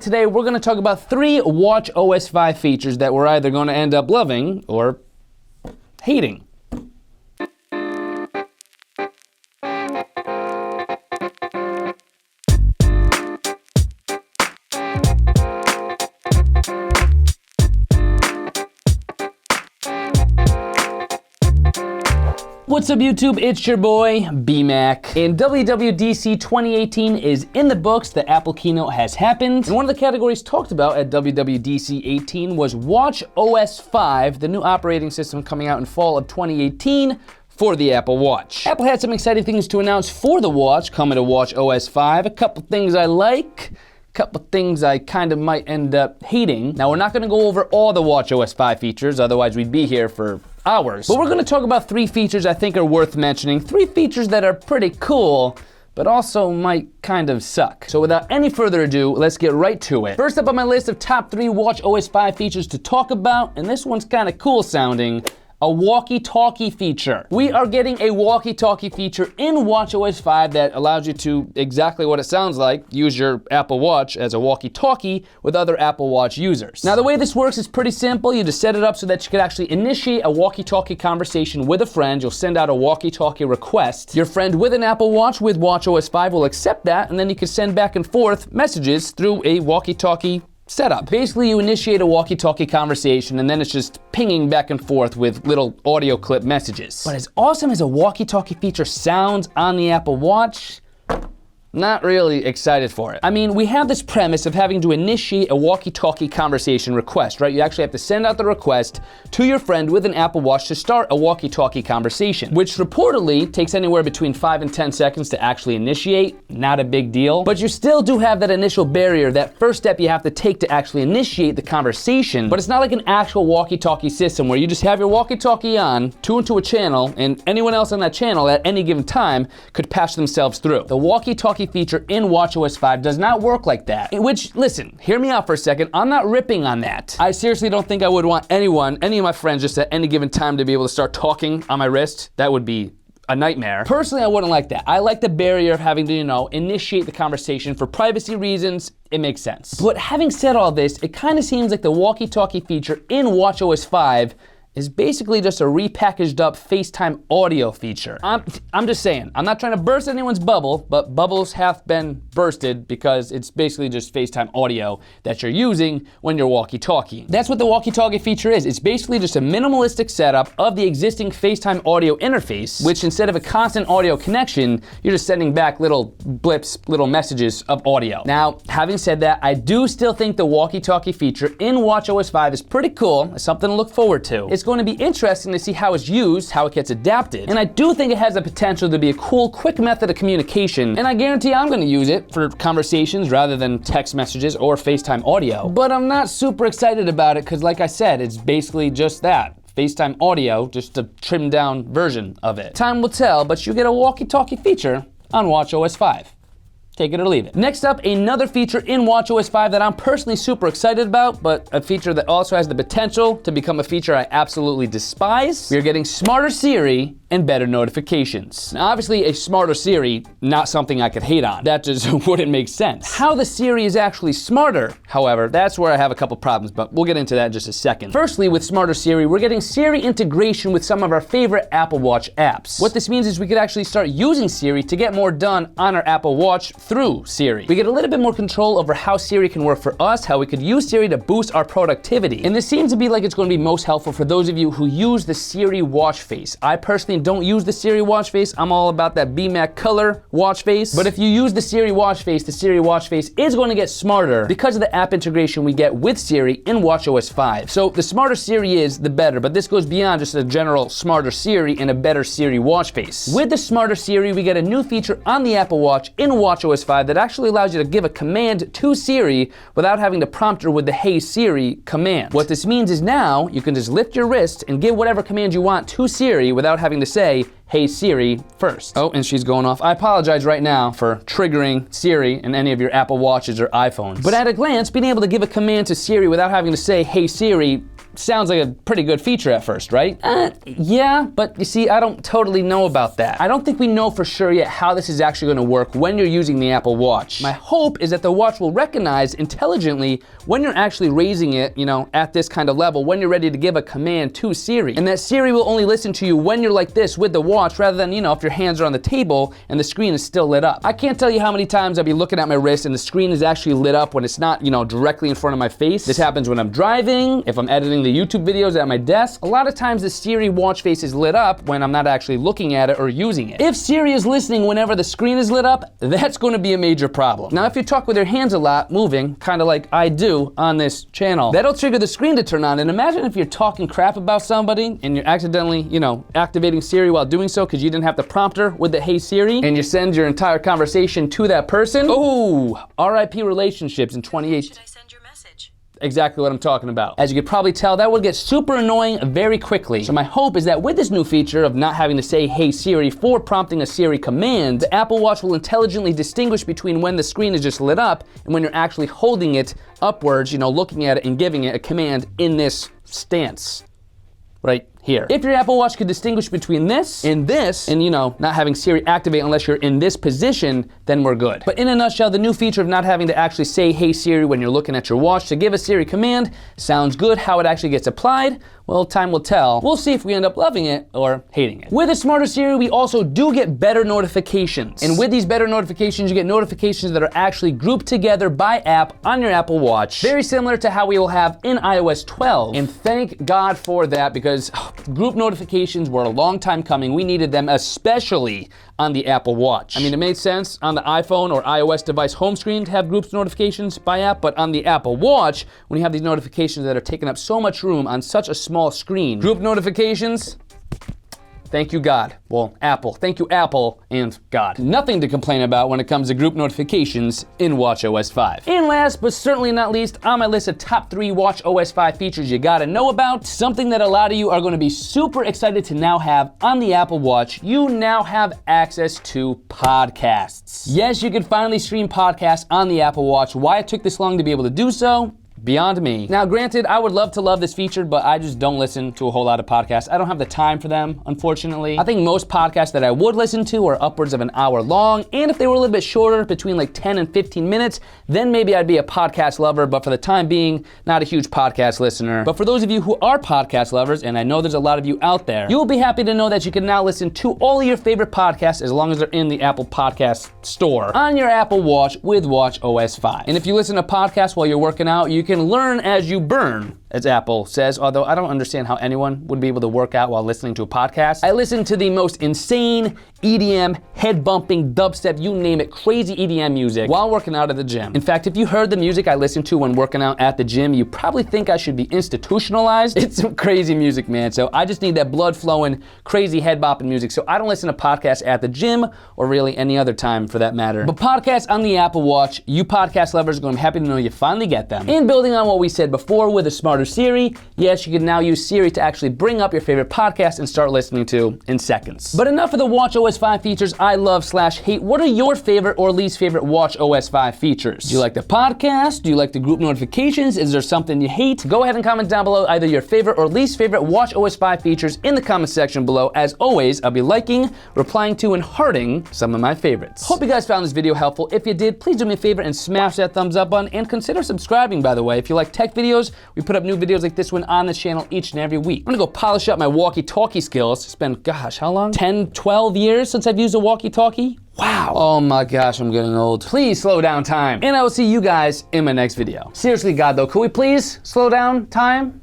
today we're going to talk about 3 watchOS 5 features that we're either going to end up loving or hating. What's up YouTube, it's your boy, BMAC. And WWDC 2018 is in the books, the Apple keynote has happened. And one of the categories talked about at WWDC 18 was watchOS 5, the new operating system coming out in fall of 2018 for the Apple Watch. Apple had some exciting things to announce for the watch coming to watchOS 5. A couple things I like, couple things I kind of might end up hating. Now, we're not gonna go over all the watchOS 5 features, otherwise we'd be here for hours. But we're gonna talk about 3 features I think are worth mentioning, 3 features that are pretty cool, but also might kind of suck. So without any further ado, let's get right to it. First up on my list of top 3 watchOS 5 features to talk about, and this one's kind of cool sounding, a Walkie Talkie feature. We are getting a Walkie Talkie feature in watchOS 5 that allows you to, exactly what it sounds like, use your Apple Watch as a Walkie Talkie with other Apple Watch users. Now the way this works is pretty simple. You just set it up so that you can actually initiate a Walkie Talkie conversation with a friend. You'll send out a Walkie Talkie request. Your friend with an Apple Watch with watchOS 5 will accept that, and then you can send back and forth messages through a Walkie Talkie setup. Basically, you initiate a walkie-talkie conversation and then it's just pinging back and forth with little audio clip messages. But as awesome as a walkie-talkie feature sounds on the Apple Watch, not really excited for it. I mean, we have this premise of having to initiate a walkie-talkie conversation request, right? You actually have to send out the request to your friend with an Apple Watch to start a walkie-talkie conversation, which reportedly takes anywhere between 5 and 10 seconds to actually initiate. Not a big deal. But you still do have that initial barrier, that first step you have to take to actually initiate the conversation. But it's not like an actual walkie-talkie system where you just have your walkie-talkie on, tune to a channel, and anyone else on that channel at any given time could patch themselves through. The walkie-talkie feature in watchOS 5 does not work like that. Which, listen, hear me out for a second, I'm not ripping on that. I seriously don't think I would want any of my friends just at any given time to be able to start talking on my wrist. That would be a nightmare. Personally, I wouldn't like that. I like the barrier of having to, initiate the conversation for privacy reasons. It makes sense. But having said all this, it kind of seems like the walkie-talkie feature in watchOS 5 is basically just a repackaged up FaceTime audio feature. I'm just saying, I'm not trying to burst anyone's bubble, but bubbles have been bursted because it's basically just FaceTime audio that you're using when you're walkie-talkie. That's what the walkie-talkie feature is. It's basically just a minimalistic setup of the existing FaceTime audio interface, which instead of a constant audio connection, you're just sending back little blips, little messages of audio. Now, having said that, I do still think the walkie-talkie feature in watchOS 5 is pretty cool. It's something to look forward to. It's going to be interesting to see how it's used, how it gets adapted. And I do think it has the potential to be a cool, quick method of communication. And I guarantee I'm going to use it for conversations rather than text messages or FaceTime audio. But I'm not super excited about it because, like I said, it's basically just that. FaceTime audio, just a trimmed down version of it. Time will tell, but you get a walkie-talkie feature on watchOS 5. Take it or leave it. Next up, another feature in watchOS 5 that I'm personally super excited about, but a feature that also has the potential to become a feature I absolutely despise. We are getting smarter Siri and better notifications. Now, obviously, a smarter Siri, not something I could hate on. That just wouldn't make sense. How the Siri is actually smarter, however, that's where I have a couple problems, but we'll get into that in just a second. Firstly, with smarter Siri, we're getting Siri integration with some of our favorite Apple Watch apps. What this means is we could actually start using Siri to get more done on our Apple Watch through Siri. We get a little bit more control over how Siri can work for us, how we could use Siri to boost our productivity. And this seems to be like it's going to be most helpful for those of you who use the Siri watch face. I personally don't use the Siri watch face. I'm all about that BMAC color watch face. But if you use the Siri watch face, the Siri watch face is going to get smarter because of the app integration we get with Siri in watchOS 5. So the smarter Siri is, the better, but this goes beyond just a general smarter Siri and a better Siri watch face. With the smarter Siri, we get a new feature on the Apple Watch in watchOS 5 that actually allows you to give a command to Siri without having to prompt her with the Hey Siri command. What this means is now you can just lift your wrist and give whatever command you want to Siri without having to say Hey Siri first. Oh, and she's going off. I apologize right now for triggering Siri in any of your Apple Watches or iPhones. But at a glance, being able to give a command to Siri without having to say Hey Siri sounds like a pretty good feature at first, right? Yeah, but you see, I don't totally know about that. I don't think we know for sure yet how this is actually gonna work when you're using the Apple Watch. My hope is that the watch will recognize intelligently when you're actually raising it, you know, at this kind of level, when you're ready to give a command to Siri. And that Siri will only listen to you when you're like this with the watch, rather than, you know, if your hands are on the table and the screen is still lit up. I can't tell you how many times I'll be looking at my wrist and the screen is actually lit up when it's not, you know, directly in front of my face. This happens when I'm driving, if I'm editing the YouTube videos at my desk. A lot of times the Siri watch face is lit up when I'm not actually looking at it or using it. If Siri is listening whenever the screen is lit up, that's going to be a major problem. Now, if you talk with your hands a lot, moving, kind of like I do on this channel, that'll trigger the screen to turn on. And imagine if you're talking crap about somebody and you're accidentally, you know, activating Siri while doing so because you didn't have to prompt her with the "Hey Siri," and you send your entire conversation to that person. Ooh, RIP relationships in 2018. Should I send your message? Exactly what I'm talking about. As you could probably tell, that would get super annoying very quickly. So my hope is that with this new feature of not having to say "Hey Siri" for prompting a Siri command, the Apple Watch will intelligently distinguish between when the screen is just lit up and when you're actually holding it upwards, you know, looking at it and giving it a command in this stance right here. If your Apple Watch could distinguish between this, and you know, not having Siri activate unless you're in this position, then we're good. But in a nutshell, the new feature of not having to actually say "Hey Siri" when you're looking at your watch to give a Siri command sounds good. How it actually gets applied, well, time will tell. We'll see if we end up loving it or hating it. With a smarter Siri, we also do get better notifications. And with these better notifications, you get notifications that are actually grouped together by app on your Apple Watch, very similar to how we will have in iOS 12. And thank God for that, because group notifications were a long time coming. We needed them, especially on the Apple Watch. I mean, it made sense on the iPhone or iOS device home screen to have groups notifications by app, but on the Apple Watch, when you have these notifications that are taking up so much room on such a small screen, group notifications, thank you, God. Well, Apple. Thank you, Apple and God. Nothing to complain about when it comes to group notifications in watchOS 5. And last, but certainly not least, on my list of top 3 watchOS 5 features you gotta know about, something that a lot of you are gonna be super excited to now have on the Apple Watch. You now have access to podcasts. Yes, you can finally stream podcasts on the Apple Watch. Why it took this long to be able to do so? Beyond me. Now, granted, I would love to love this feature, but I just don't listen to a whole lot of podcasts. I don't have the time for them, unfortunately. I think most podcasts that I would listen to are upwards of an hour long, and if they were a little bit shorter, between like 10 and 15 minutes, then maybe I'd be a podcast lover, but for the time being, not a huge podcast listener. But for those of you who are podcast lovers, and I know there's a lot of you out there, you will be happy to know that you can now listen to all of your favorite podcasts as long as they're in the Apple Podcast Store on your Apple Watch with watchOS 5. And if you listen to podcasts while you're working out, you can learn as you burn, as Apple says, although I don't understand how anyone would be able to work out while listening to a podcast. I listen to the most insane EDM, head-bumping, dubstep, you name it, crazy EDM music while working out at the gym. In fact, if you heard the music I listen to when working out at the gym, you probably think I should be institutionalized. It's some crazy music, man. So I just need that blood-flowing, crazy head-bopping music. So I don't listen to podcasts at the gym or really any other time for that matter. But podcasts on the Apple Watch, you podcast lovers are going to be happy to know you finally get them. And building on what we said before with a smarter Siri, yes, you can now use Siri to actually bring up your favorite podcast and start listening to in seconds. But enough of the watchOS 5 features I love/hate. What are your favorite or least favorite watchOS 5 features? Do you like the podcast? Do you like the group notifications? Is there something you hate? Go ahead and comment down below either your favorite or least favorite watchOS 5 features in the comment section below. As always, I'll be liking, replying to, and hearting some of my favorites. Hope you guys found this video helpful. If you did, please do me a favor and smash that thumbs up button, and consider subscribing, by the way. If you like tech videos, we put up new videos like this one on this channel each and every week. I'm gonna go polish up my Walkie Talkie skills. It's been, gosh, how long? 10, 12 years since I've used a Walkie Talkie? Wow. Oh my gosh, I'm getting old. Please slow down time. And I will see you guys in my next video. Seriously, God, though, could we please slow down time?